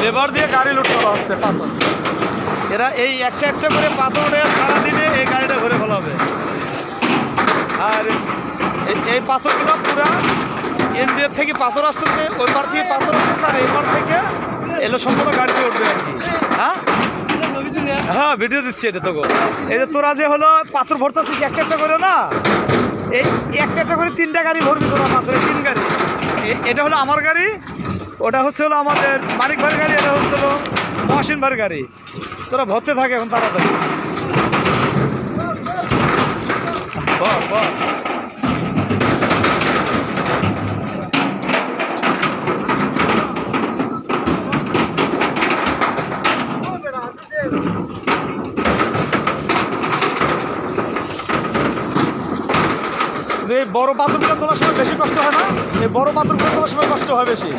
Labour দিয়ে গাড়ি load করা হচ্ছে পাথর। এরা এই একটা একটা করে পাথর উঠে সারাদিনে এই গাড়িটা ঘুরে ফেলাবে। আর এই পাথরগুলো পুরা ইন্ডিয়ার থেকে পাথর আসতেছে, ওই পার থেকে পাথর আসতেছে, আর এই পার থেকে এলো সম্পূর্ণ গাড়িতে উঠবে আর কি। হ্যাঁ হ্যাঁ, ভিডিও দিচ্ছি এটা তোকে। এই যে তোরা যে হলো পাথর ভরতেছিস একটা একটা করে না, এই একটা একটা করে 3টা গাড়ি ভরবি তোরা, পাথরে 3 গাড়ি। এটা হলো আমার গাড়ি, ওটা হচ্ছে হলো আমাদের মানিক ভাইয়ের গাড়ি, এটা হচ্ছে হলো মহসিন ভাইয়ের গাড়ি। তোরা ভরতে থাকে এখন তাড়াতাড়ি। বাহ বাহ, এই বড় পাথরগুলো তোলার সময় বেশি কষ্ট হয় না? এই বড় পাথরগুলো তোলার সময় কষ্ট হয় বেশি।